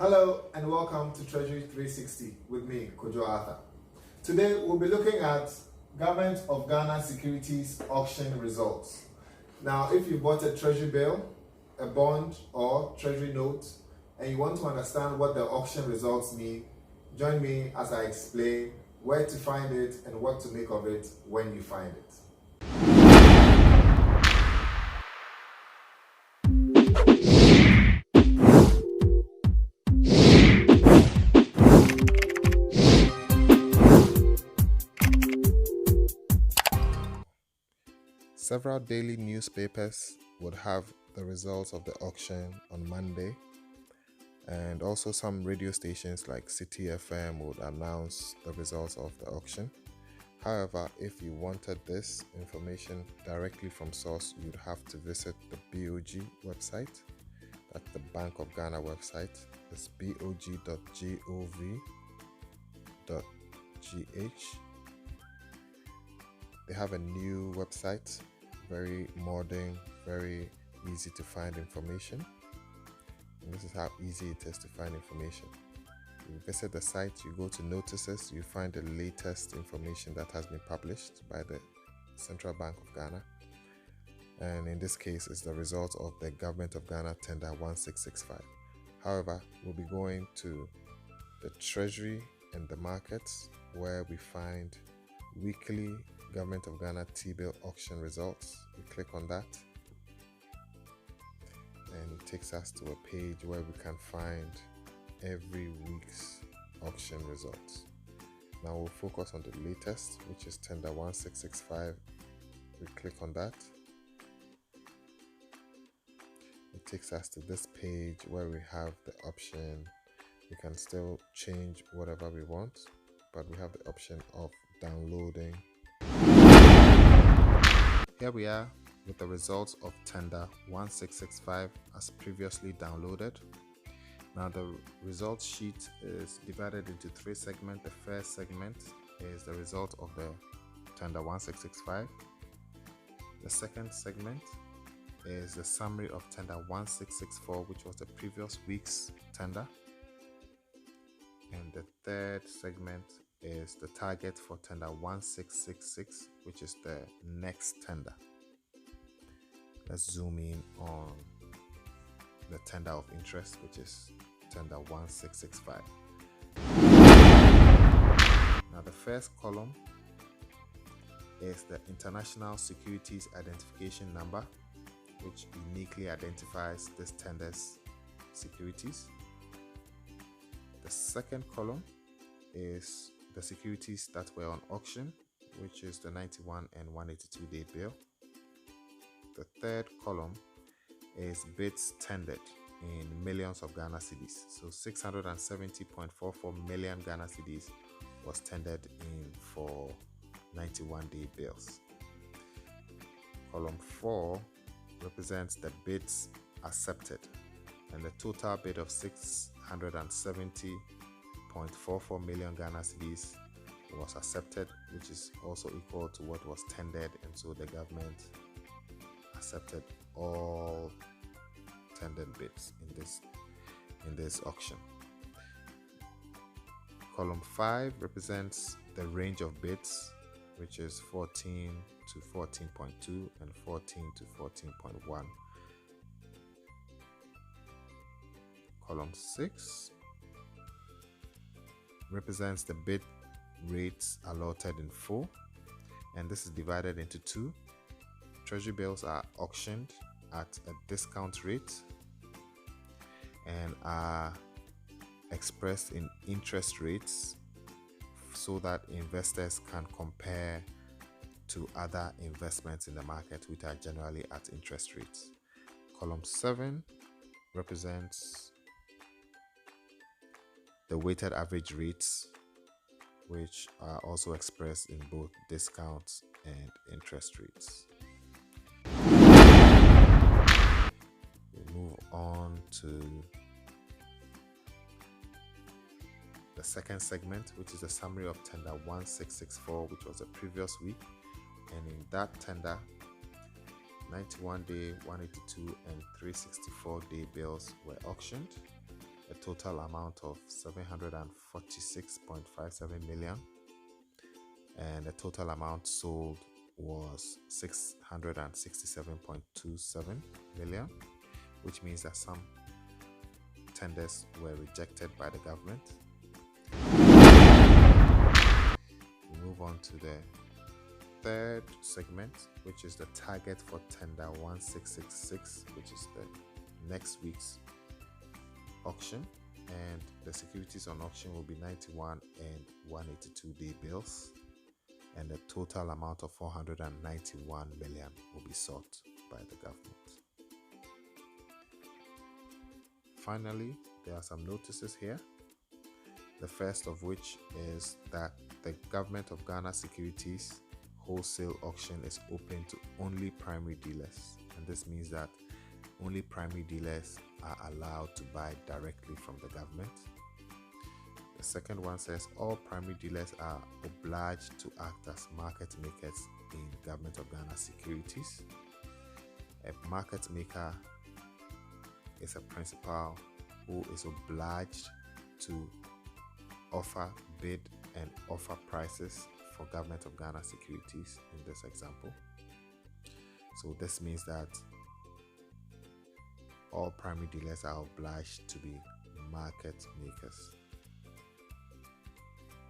Hello and welcome to Treasury 360 with me, Kojo Arthur. Today we'll be looking at Government of Ghana Securities auction results. Now, if you bought a treasury bill, a bond or treasury note, and you want to understand what the auction results mean, join me as I explain where to find it and what to make of it when you find it. Several daily newspapers would have the results of the auction on Monday, and also some radio stations like City FM would announce the results of the auction. However, if you wanted this information directly from source, you'd have to visit the BOG website. That's the Bank of Ghana website. It's bog.gov.gh. They have a new website, very modern, very easy to find information. And this is how easy it is to find information. You visit the site, you go to notices, you find the latest information that has been published by the Central Bank of Ghana. And in this case, it's the result of the Government of Ghana Tender 1665. However, we'll be going to the Treasury and the markets, where we find weekly Government of Ghana T-bill auction results. We click on that and it takes us to a page where we can find every week's auction results. Now we'll focus on the latest, which is Tender 1665. We click on that. It takes us to this page where we have the option. We can still change whatever we want, but we have the option of downloading. Here we are with the results of Tender 1665 as previously downloaded. Now the results sheet is divided into three segments. The first segment is the result of the Tender 1665. The second segment is the summary of Tender 1664, which was the previous week's tender. And the third segment is the target for Tender 1666, which is the next tender. Let's zoom in on the tender of interest, which is Tender 1665. Now the first column is the International Securities Identification Number, which uniquely identifies this tender's securities. The second column is the securities that were on auction, which is the 91 and 182 day bill. The third column is bids tendered in millions of Ghana cedis. So 670.44 million Ghana cedis was tendered in for 91 day bills. Column 4 represents the bids accepted, and the total bid of 670.44 million Ghana cedis was accepted, which is also equal to what was tendered, and so the government accepted all tendered bids in this auction. Column 5 represents the range of bids, which is 14 to 14.2 and 14 to 14.1. Column 6 represents the bid rates allotted in full, and this is divided into two. Treasury bills are auctioned at a discount rate and are expressed in interest rates so that investors can compare to other investments in the market, which are generally at interest rates. Column 7 represents the weighted average rates, which are also expressed in both discounts and interest rates. We move on to the second segment, which is a summary of Tender 1664, which was the previous week. And in that tender, 91 day, 182 and 364 day bills were auctioned. The total amount of 746.57 million, and the total amount sold was 667.27 million, which means that some tenders were rejected by the government. We move on to the third segment, which is the target for tender 1666, which is the next week's auction, and the securities on auction will be 91 and 182 day bills, and the total amount of 491 million will be sought by the government. Finally, there are some notices here. The first of which is that the Government of Ghana Securities wholesale auction is open to only primary dealers, and this means that only primary dealers are allowed to buy directly from the government. The second one says all primary dealers are obliged to act as market makers in Government of Ghana Securities. A market maker is a principal who is obliged to offer, bid, and offer prices for Government of Ghana Securities in this example. So this means that all primary dealers are obliged to be market makers.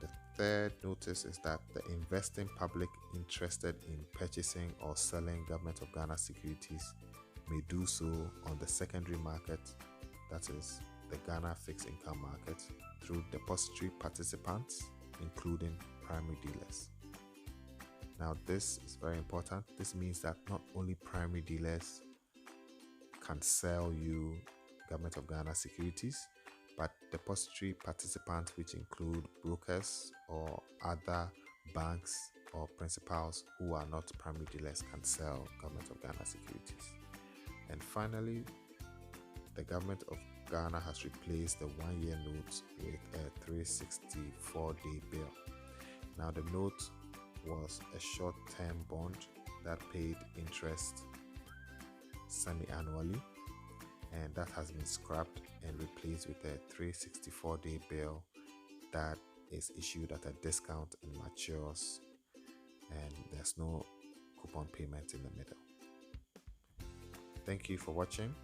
The third notice is that the investing public interested in purchasing or selling Government of Ghana securities may do so on the secondary market, that is the Ghana fixed income market, through depository participants, including primary dealers. Now this is very important. This means that not only primary dealers can sell you Government of Ghana securities, but depository participants, which include brokers or other banks or principals who are not primary dealers, can sell Government of Ghana securities. And finally, the Government of Ghana has replaced the 1-year note with a 364-day bill. Now the note was a short-term bond that paid interest semi-annually, and that has been scrapped and replaced with a 364-day bill that is issued at a discount and matures, and there's no coupon payment in the middle. Thank you for watching.